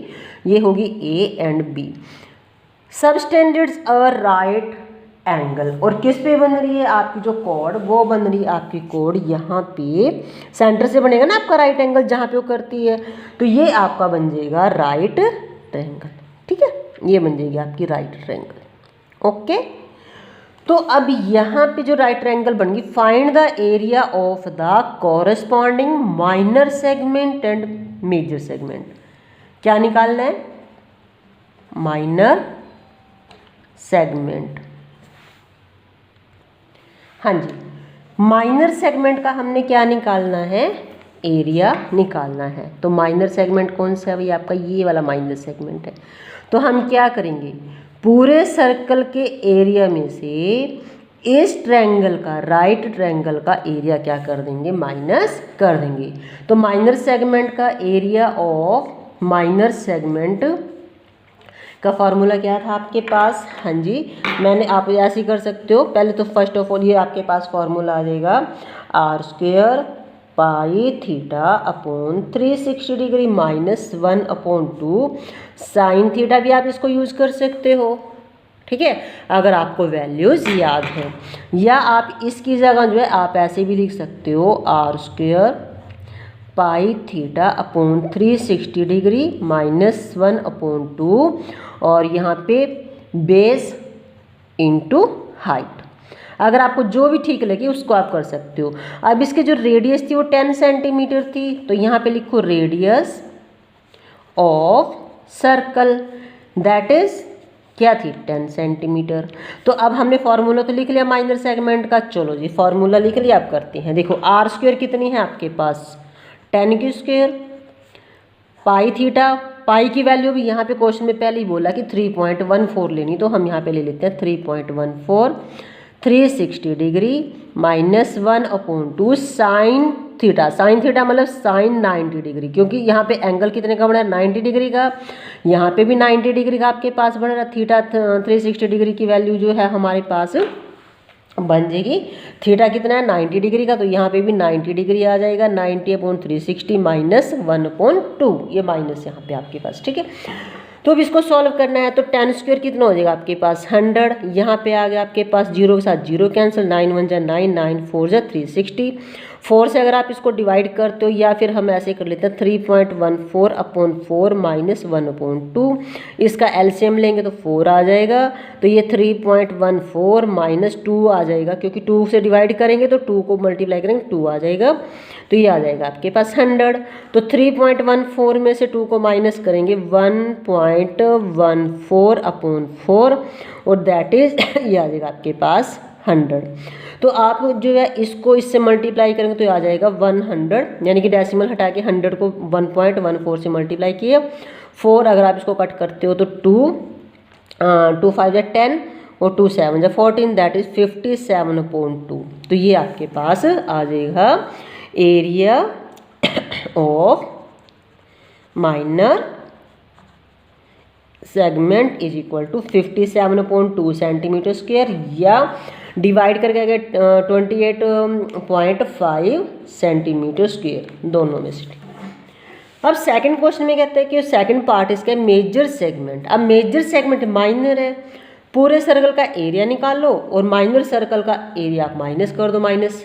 ये होगी A and B. Subtends a right angle, और किस पे बन रही है आपकी जो कॉर्ड, वो बन रही है आपकी कॉर्ड यहाँ पे सेंटर से बनेगा ना आपका राइट एंगल जहाँ पे वो करती है, तो ये आपका बन जाएगा राइट ट्रायंगल, ठीक है। ये बन जाएगी आपकी राइट ट्रायंगल, ओके। तो अब यहाँ पे जो राइट ट्रायंगल बन गई, find the area of the corresponding minor segment and major segment. क्या निकालना है, माइनर सेगमेंट। हाँ जी, माइनर सेगमेंट का हमने क्या निकालना है, एरिया निकालना है। तो माइनर सेगमेंट कौन सा है भाई, आपका ये वाला माइनर सेगमेंट है। तो हम क्या करेंगे, पूरे सर्कल के एरिया में से इस ट्रायंगल का, राइट ट्रायंगल का एरिया क्या कर देंगे, माइनस कर देंगे। तो माइनर सेगमेंट का एरिया ऑफ माइनर सेगमेंट का फॉर्मूला क्या था आपके पास, हाँ जी, मैंने आप ऐसे ही कर सकते हो। पहले तो फर्स्ट ऑफ ऑल ये आपके पास फॉर्मूला आ जाएगा r square pi theta upon 360 degree minus 1/2 sine theta भी आप इसको यूज़ कर सकते हो, ठीक है, अगर आपको वैल्यूज़ याद है। या आप इसकी जगह जो है आप ऐसे भी लिख सकते हो r² पाई थीटा अपॉन 360 डिग्री -1/2 और यहाँ पे बेस इंटू हाइट। अगर आपको जो भी ठीक लगे उसको आप कर सकते हो। अब इसके जो रेडियस थी वो 10 सेंटीमीटर थी, तो यहाँ पे लिखो radius of circle that is क्या थी 10 सेंटीमीटर। तो अब हमने फॉर्मूला तो लिख लिया माइनर सेगमेंट का, चलो जी फॉर्मूला लिख लिया, आप करते हैं। देखो r² कितनी है आपके पास 10 की स्क्वायर पाई थीटा, पाई की वैल्यू भी यहाँ पे क्वेश्चन में पहले ही बोला कि 3.14 लेनी, तो हम यहाँ पे ले लेते हैं 3.14 360 degree -1/2 sine theta. Sine theta मतलब साइन 90 डिग्री, क्योंकि यहाँ पे एंगल कितने का बना है 90 डिग्री का, यहाँ पे भी 90 डिग्री का आपके पास बना रहा। थीटा 360 डिग्री की वैल्यू जो है हमारे पास बन जाएगी, थीटा कितना है 90 डिग्री का, तो यहाँ पे भी 90 डिग्री आ जाएगा। 90/360 -1/2, ये माइनस यहाँ पे आपके पास, ठीक है। तो अब इसको सॉल्व करना है, तो 10² कितना हो जाएगा आपके पास 100, यहाँ पे आ गया आपके पास 0 के साथ 0 कैंसिल, 9 1 जा 9, 9 4 जा 360। 4 से अगर आप इसको डिवाइड करते हो या फिर हम ऐसे कर लेते हैं 3.14/4 -1/2, इसका एलसीएम लेंगे तो 4 आ जाएगा, तो ये 3.14 -2 आ जाएगा, क्योंकि 2 से डिवाइड करेंगे तो 2 को मल्टीप्लाई करेंगे 2 आ जाएगा, तो ये आ जाएगा आपके पास 100। तो 3.14 में से 2 को माइनस करेंगे 1.14/4 और दैट इज ये आ जाएगा आपके पास 100। तो आप जो है इसको इससे मल्टीप्लाई करेंगे तो आ जाएगा 100, यानी कि डेसिमल हटा के 100 को 1.14 से मल्टीप्लाई किया। 4 अगर आप इसको कट करते हो तो 2 5 जा 10 और 2 7 जा 14, दैट इज 57/2। तो ये आपके पास आ जाएगा area of minor segment is equal to 57/2 centimetre square, या डिवाइड करके अगर 28.5 सेंटीमीटर स्क्वायर, दोनों में से। अब सेकंड क्वेश्चन में कहते हैं कि सेकंड पार्ट इसका मेजर सेगमेंट। अब मेजर सेगमेंट माइनर है, पूरे सर्कल का एरिया निकालो और माइनर सर्कल का एरिया आप माइनस कर दो माइनस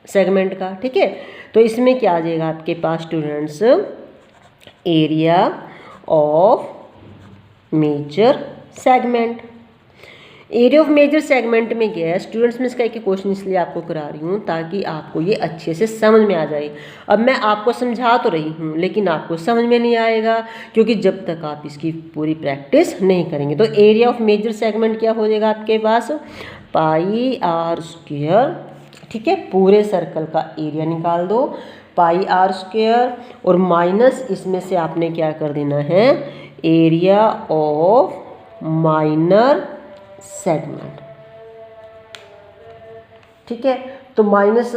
सेगमेंट का, ठीक है। तो इसमें क्या आ जाएगा आपके पास students, area of major segment. Area of major segment में क्या है स्टूडेंट्स, में इसका एक क्वेश्चन इसलिए आपको करा रही हूँ ताकि आपको ये अच्छे से समझ में आ जाए। अब मैं आपको समझा तो रही हूँ लेकिन आपको समझ में नहीं आएगा, क्योंकि जब तक आप इसकी पूरी प्रैक्टिस नहीं करेंगे। तो एरिया ऑफ मेजर सेगमेंट क्या हो जाएगा आपके पास, πr², ठीक है, पूरे सर्कल का एरिया निकाल दो πr² और माइनस इसमें से आपने क्या कर देना है, एरिया ऑफ माइनर सेगमेंट, ठीक है। तो माइनस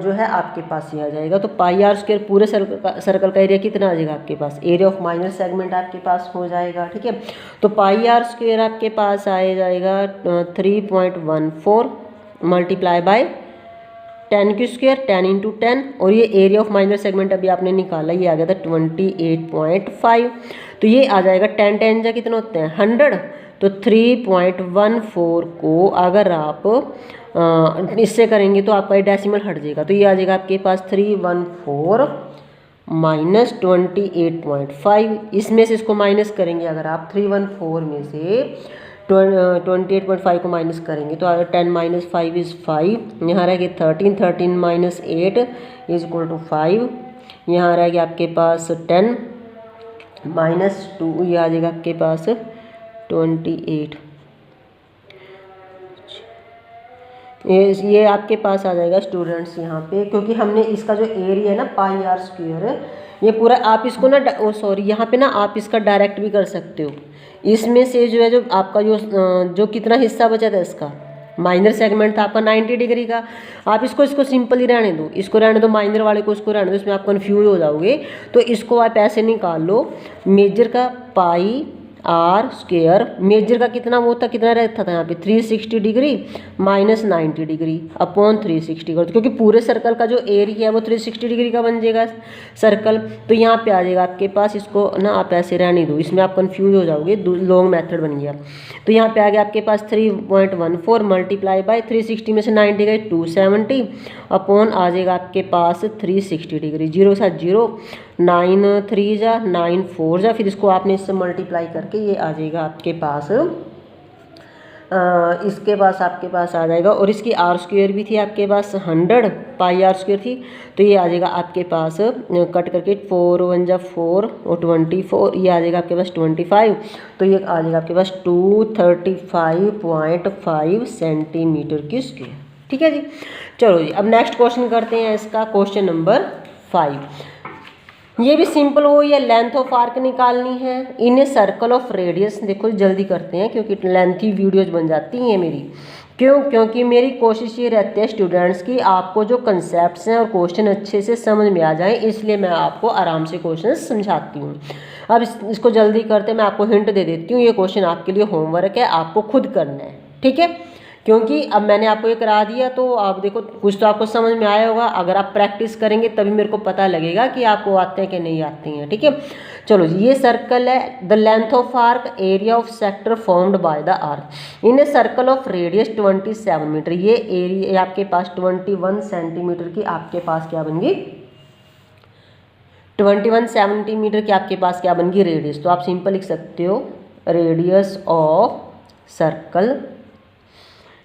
जो है आपके पास ये आ जाएगा, तो πr² पूरे सर्कल का एरिया कितना आ जाएगा आपके पास, एरिया ऑफ माइनर सेगमेंट आपके पास हो जाएगा, ठीक है। तो πr² आपके पास आ जाएगा 3.14 मल्टीप्लाई बाय 10 की स्क्वायर, 10 × 10, और ये एरिया ऑफ माइनर सेगमेंट अभी आपने निकाला, ये आ गया था 28.5। तो ये आ जाएगा 10 10 जा कितना होते हैं 100, तो 3.14 को अगर आप इससे करेंगे तो आपका डेसिमल हट जाएगा, तो ये आ जाएगा आपके पास 314 -28.5। इसमें से इसको माइनस करेंगे, अगर आप 314 में से 28.5 को माइनस करेंगे तो अगर 10 - 5 इज़ 5, यहाँ रह गया 13 13 - 8 इज इक्वल टू 5, यहाँ रह गया आपके पास 10 - 2, ये आ जाएगा आपके पास 28। ये आपके पास आ जाएगा स्टूडेंट्स यहाँ पे, क्योंकि हमने इसका जो एरिया है ना πr², ये पूरा आप इसको ना यहाँ पे ना आप इसका डायरेक्ट भी कर सकते हो। इसमें से जो है जो आपका जो कितना हिस्सा बचा था इसका माइनर सेगमेंट था आपका 90 डिग्री का, आप इसको सिंपल ही रहने दो, इसको रहने दो, माइनर वाले को इसको रहने दो, इसमें आप कन्फ्यूज हो जाओगे। तो इसको आप ऐसे निकाल लो, मेजर का आर स्क्वेयर, मेजर का कितना वो था, कितना रहता था यहाँ पे 360 डिग्री माइनस 90 डिग्री अपॉन 360 कर दो, क्योंकि पूरे सर्कल का जो एरिया है वो 360 डिग्री का बन जाएगा सर्कल। तो यहाँ पे आ जाएगा आपके पास, इसको ना आप ऐसे रहने दो, इसमें आप कंफ्यूज हो जाओगे, लॉन्ग मेथड बन गया। तो यहाँ पे आ गया आपके पास 3.14 मल्टीप्लाई बाय 360 में से 90 गए 270 अपॉन आ जाएगा आपके पास 360 डिग्री, 0 के साथ 0, 9 3 जा 9 4 जा, फिर इसको आपने इससे मल्टीप्लाई करके ये आ जाएगा आपके पास, इसके पास आपके पास आ जाएगा, और इसकी आर स्क्वेयर भी थी आपके पास 100 पाई आर स्क्वेयर थी, तो ये आ जाएगा आपके पास कट करके 4 1 जा 4 और 24, ये आ जाएगा आपके पास 25, तो ये आ जाएगा आपके पास 235.5 सेंटीमीटर की स्क्वेयर। ठीक है जी, चलो जी अब नेक्स्ट क्वेश्चन करते हैं इसका, क्वेश्चन नंबर 5। ये भी सिंपल हो, या लेंथ ऑफ आर्क निकालनी है इन ए सर्कल ऑफ रेडियस। देखो जल्दी करते हैं क्योंकि लेंथी वीडियोज बन जाती हैं मेरी, क्योंकि मेरी कोशिश ये रहती है स्टूडेंट्स की आपको जो कंसेप्ट्स हैं और क्वेश्चन अच्छे से समझ में आ जाएं, इसलिए मैं आपको आराम से क्वेश्चन समझाती हूँ। अब इसको जल्दी करते हैं, मैं आपको हिंट दे देती हूँ, ये क्वेश्चन आपके लिए होमवर्क है, आपको खुद करना है। ठीक है, क्योंकि अब मैंने आपको ये करा दिया तो आप देखो कुछ तो आपको समझ में आया होगा, अगर आप प्रैक्टिस करेंगे तभी मेरे को पता लगेगा कि आपको आते हैं कि नहीं आते हैं। ठीक है, चलो जी ये सर्कल है, the length of arc area of sector formed by the arc in a circle of radius 27 metre. ये एरिया आपके पास 21 सेंटीमीटर की आपके पास क्या बन गई, 21 सेंटीमीटर की आपके पास क्या बन गई रेडियस। तो आप सिंपल लिख सकते हो radius of circle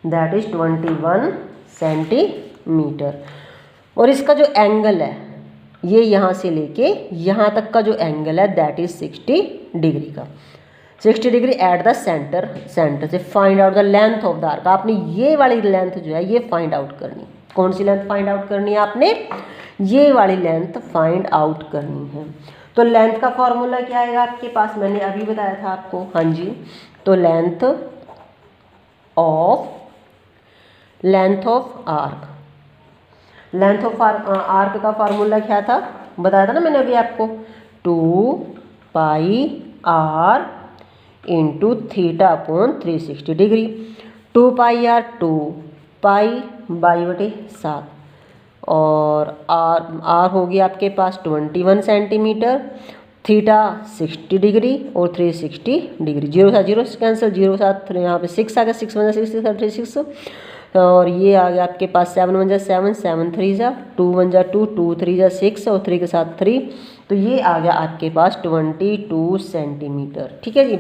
that is 21 centimetre, और इसका जो एंगल है ये यहाँ से लेके यहाँ तक का जो एंगल है दैट इज 60 डिग्री का, 60 डिग्री एट द सेंटर से find out the length of the arc. आपने ये वाली लेंथ जो है ये फाइंड आउट करनी। कौन सी लेंथ फाइंड आउट करनी है आपने, ये वाली लेंथ फाइंड आउट करनी है। तो लेंथ का फॉर्मूला क्या आएगा आपके पास, मैंने अभी बताया था आपको, हाँ जी, तो लेंथ ऑफ आर्क का फार्मूला क्या था, बताया था ना मैंने अभी आपको, 2 pi R into theta upon 360 degree. 2 pi are 2 pi by बटे 7, और आर होगी आपके पास 21 सेंटीमीटर, थीटा 60 डिग्री और 360 डिग्री। 0 के साथ 0 कैंसिल, 0 के साथ यहाँ पे 6 आ गया, 6 1 जा 6 3 6, और ये आ गया आपके पास 7 1 जा 7 7 3 जा 2 1 जा 2 2 3 जा 6 और 3 के साथ 3, तो ये आ गया आपके पास 22 सेंटीमीटर। ठीक है जी,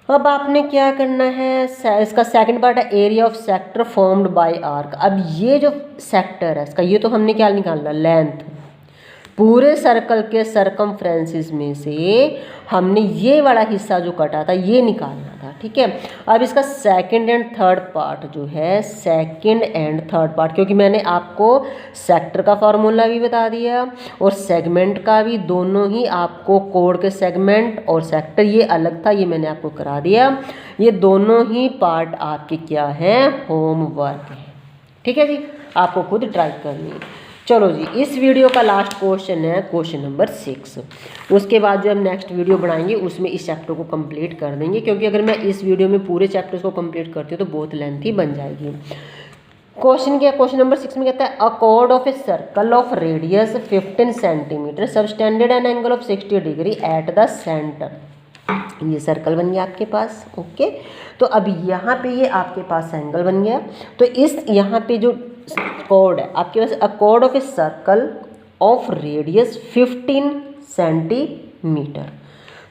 अब आपने क्या करना है, इसका सेकंड पार्ट है area of sector formed bye arc. अब ये जो सेक्टर है इसका, ये तो हमने क्या निकालना, लेंथ, पूरे सर्कल के सरकमफ्रेंसेस में से हमने ये वाला हिस्सा जो कटा था ये निकालना था। ठीक है, अब इसका सेकंड एंड थर्ड पार्ट जो है, सेकंड एंड थर्ड पार्ट, क्योंकि मैंने आपको सेक्टर का फार्मूला भी बता दिया और सेगमेंट का भी, दोनों ही आपको कोड के सेगमेंट और सेक्टर ये अलग था, ये मैंने आपको करा दिया। ये दोनों ही पार्ट आपके क्या हैं, होमवर्क है। ठीक है जी, आपको खुद ट्राई करनी है। चलो जी, इस वीडियो का लास्ट क्वेश्चन है क्वेश्चन नंबर 6। उसके बाद जो हम नेक्स्ट वीडियो बनाएंगे उसमें इस चैप्टर को कंप्लीट कर देंगे, क्योंकि अगर मैं इस वीडियो में पूरे चैप्टर्स को कंप्लीट करती हूँ तो बहुत लेंथी बन जाएगी। क्वेश्चन नंबर 6 में कहता है अ chord of a circle of radius 15 centimetre subtended N angle of 60 degree at the centre. ये सर्कल बन गया आपके पास। ओके, तो अब यहाँ पे ये आपके पास एंगल बन गया, तो इस यहाँ पे जो कॉर्ड है आपके पास, a chord of a circle of radius 15 centimetre.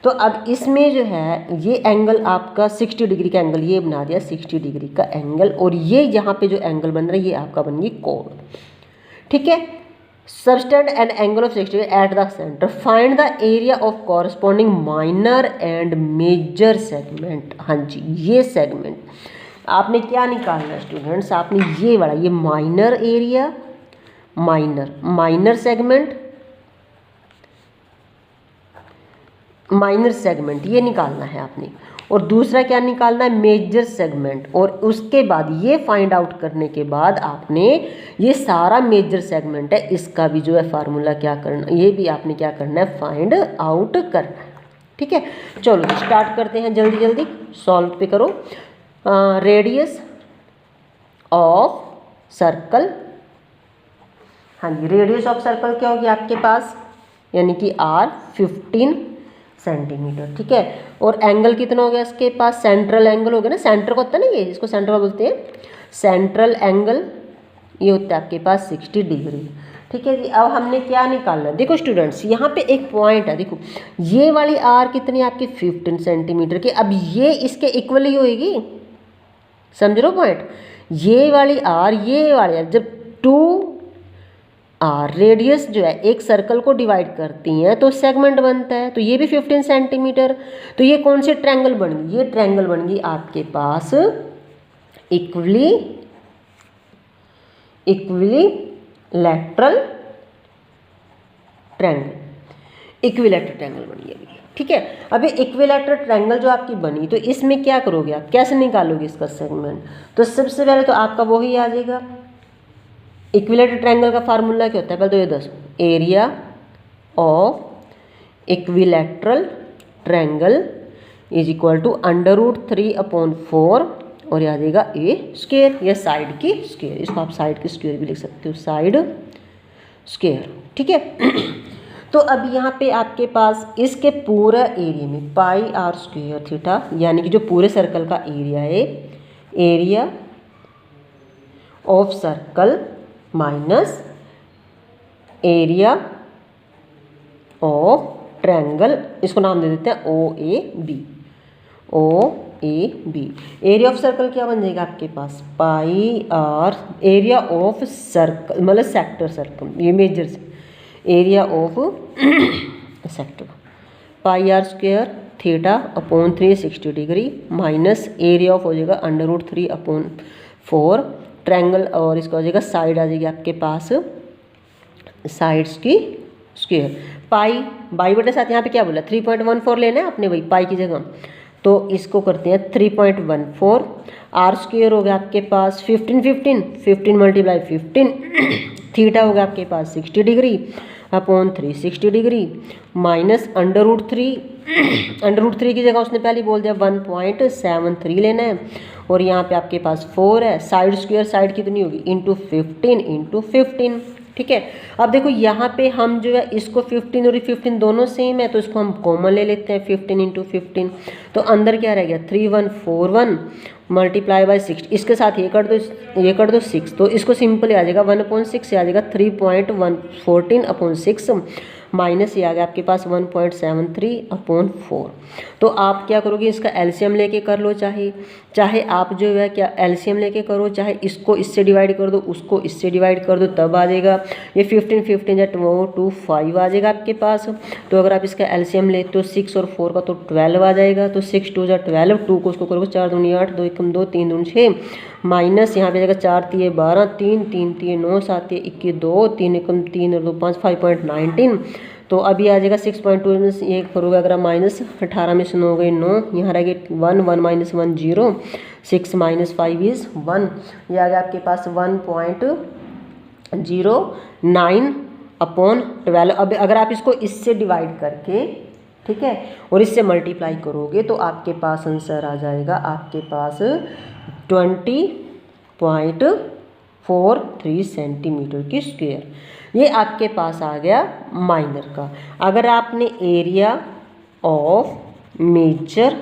तो अब इसमें जो है ये एंगल आपका 60 डिग्री का एंगल ये बना दिया, 60 डिग्री का एंगल, और ये यहाँ पे जो एंगल बन रहा है ये आपका बन गई कॉर्ड। ठीक है, subtend an angle of 60 at the centre, find the area of corresponding minor and major segment. हाँ जी, ये सेगमेंट आपने क्या निकालना है स्टूडेंट्स, आपने ये वाला, ये माइनर एरिया, माइनर सेगमेंट ये निकालना है आपने, और दूसरा क्या निकालना है, मेजर सेगमेंट। और उसके बाद ये फाइंड आउट करने के बाद आपने ये सारा मेजर सेगमेंट है, इसका भी जो है फार्मूला क्या करना, ये भी आपने क्या करना है, फाइंड आउट करना है। ठीक है, चलो स्टार्ट करते हैं, जल्दी जल्दी सॉल्व पे करो। रेडियस ऑफ सर्कल, हाँ जी, रेडियस ऑफ सर्कल क्या होगी आपके पास, यानी कि r 15 सेंटीमीटर, ठीक है। और एंगल कितना हो गया इसके पास, सेंट्रल एंगल हो गया ना, सेंटर को होता है ना ये, इसको सेंट्रल बोलते हैं, सेंट्रल एंगल ये होता है आपके पास 60 डिग्री, ठीक है जी। अब हमने क्या निकालना है, देखो स्टूडेंट्स यहाँ पे एक पॉइंट है, देखो ये वाली आर कितनी आपकी 15 सेंटीमीटर की, अब ये इसके इक्वल ही होएगी, समझ लो पॉइंट, ये वाली आर ये वाली आर जब 2 आर रेडियस जो है एक सर्कल को डिवाइड करती हैं तो सेगमेंट बनता है, तो ये भी 15 सेंटीमीटर, तो ये कौन सी ट्रायंगल बन गई, ये ट्रायंगल बन गई आपके पास इक्विलैटरल ट्रायंगल, इक्विलैटरल ट्रायंगल बनी है, ठीक है। अब ये इक्विलैटरल ट्रायंगल जो आपकी बनी, तो इसमें क्या करोगे आप, कैसे निकालोगे इसका सेगमेंट, तो सबसे पहले तो आपका वही आ जाएगा, इक्विलैटरल ट्रायंगल का फार्मूला क्या होता है, पहले तो ये दस, area of equilateral triangle is equal to √3/4 और ये आ जाएगा ए स्क्वायर, या साइड की स्क्वायर, इसको आप साइड की स्क्वायर भी लिख सकते हो, साइड स्क्वायर, ठीक है। तो अब यहाँ पे आपके पास इसके पूरा एरिया में πr²θ, यानी कि जो पूरे सर्कल का एरिया है, area of circle minus area of triangle, इसको नाम दे देते हैं OAB, OAB। Area of circle क्या बन जाएगा आपके पास, πr, एरिया ऑफ सर्कल मतलब सेक्टर सर्कल, ये मेजर से area of sector πr²θ/3 60 degree minus area of हो जाएगा √3/4 ट्रायंगल, और इसका हो जाएगा साइड आ जाएगी आपके पास साइड्स की स्क्वायर, पाई बाई बटे साथ, यहाँ पे क्या बोला 3.14 लेना है आपने, वही पाई की जगह, तो इसको करते हैं 3.14, r² हो गया आपके पास 15 15 15 मल्टीप्लाई 15 थीटा हो गया आपके पास 60 डिग्री अपॉन 360 डिग्री माइनस √3 की जगह उसने पहले बोल दिया 1.73 लेना है, और यहाँ पे आपके पास 4 है, साइड स्क्वायर साइड कितनी होगी × 15, ठीक है। अब देखो यहाँ पे हम जो है इसको 15 और 15 दोनों सेम है, तो इसको हम कॉमन ले लेते हैं 15 × 15, तो अंदर क्या रह गया 3141 मल्टीप्लाई बाय 6, इसके साथ ये कर दो 6, तो इसको सिंपल आ जाएगा 1/6 से आ जाएगा 3.114/6 माइनस ये आ गया आपके पास 1.73/4। तो आप क्या करोगे, इसका एलसीएम लेके कर लो, चाहे आप जो है क्या एलसीएम लेके करो, चाहे इसको इससे डिवाइड कर दो, उसको इससे डिवाइड कर दो, तब आ जाएगा ये 15 15 या 225 आ जाएगा आपके पास। तो अगर आप इसका एलसीएम लेते हो 6 और 4 का तो 12 आ जाएगा, तो 6 2 या 12, 2 को उसको करोगे 4 दूनी 8, 2 एकम 2, 3 दूनी 6 माइनस यहाँ पे जाएगा 4 3 12, 3 3 3 9, 7 21 2, 3 एकम 3 और 2 5, 5.19, तो अभी आ जाएगा 6.2 में ये करोगे अगर माइनस 18 में से 9 गए 9, यहाँ रह गए 1 1 -1 0, 6 - 5 इज़ 1, ये आ गया आपके पास 1.09/12। अब अगर आप इसको इससे डिवाइड करके, ठीक है, और इससे मल्टीप्लाई करोगे तो आपके पास आंसर आ जाएगा आपके पास 20.43 सेंटीमीटर की स्क्वायर। ये आपके पास आ गया माइनर का। अगर आपने एरिया ऑफ मेजर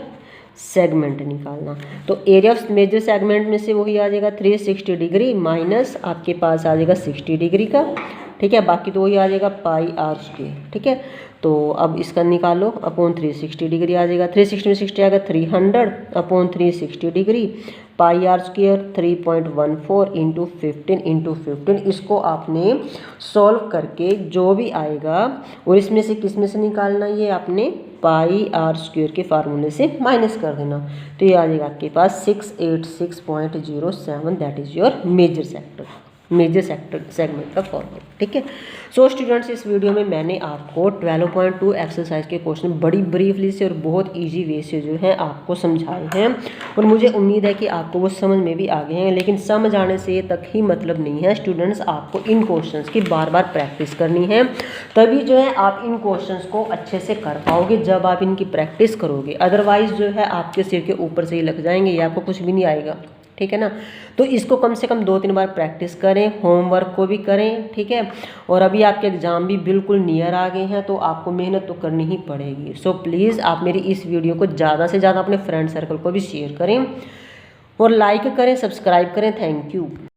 सेगमेंट निकालना, तो एरिया ऑफ मेजर सेगमेंट में से वही आ जाएगा 360 डिग्री माइनस आपके पास आ जाएगा 60 डिग्री का, ठीक है, बाकी तो वही आ जाएगा πr², ठीक है। तो अब इसका निकालो अपॉन 360 डिग्री आ जाएगा, 360 में 60 आएगा 300 अपॉन 360 डिग्री πr² 3.14 × 15 इसको आपने सॉल्व करके जो भी आएगा और इसमें से किस में से निकालना, ये आपने πr² के फार्मूले से माइनस कर देना, तो ये आ जाएगा आपके पास 686.07, that is your major sector. Major segment का फॉर्मूला। ठीक है। सो स्टूडेंट्स, इस वीडियो में मैंने आपको 12.2 एक्सरसाइज के क्वेश्चन बड़ी ब्रीफली से और बहुत इजी वे से जो है आपको समझाए हैं, और मुझे उम्मीद है कि आपको वो समझ में भी आ गए हैं। लेकिन समझ आने से तक ही मतलब नहीं है स्टूडेंट्स, आपको इन क्वेश्चंस की बार बार प्रैक्टिस करनी है, तभी जो है आप इन क्वेश्चंस को अच्छे से कर पाओगे जब आप इनकी प्रैक्टिस करोगे। अदरवाइज जो है आपके सिर के ऊपर से ही लग जाएंगे, ये आपको कुछ भी नहीं आएगा। ठीक है ना। तो इसको कम से कम 2-3 बार प्रैक्टिस करें, होमवर्क को भी करें। ठीक है। और अभी आपके एग्ज़ाम भी बिल्कुल नियर आ गए हैं, तो आपको मेहनत तो करनी ही पड़ेगी। सो प्लीज़ आप मेरी इस वीडियो को ज़्यादा से ज़्यादा अपने फ्रेंड सर्कल को भी शेयर करें और लाइक करें, सब्सक्राइब करें। Thank you.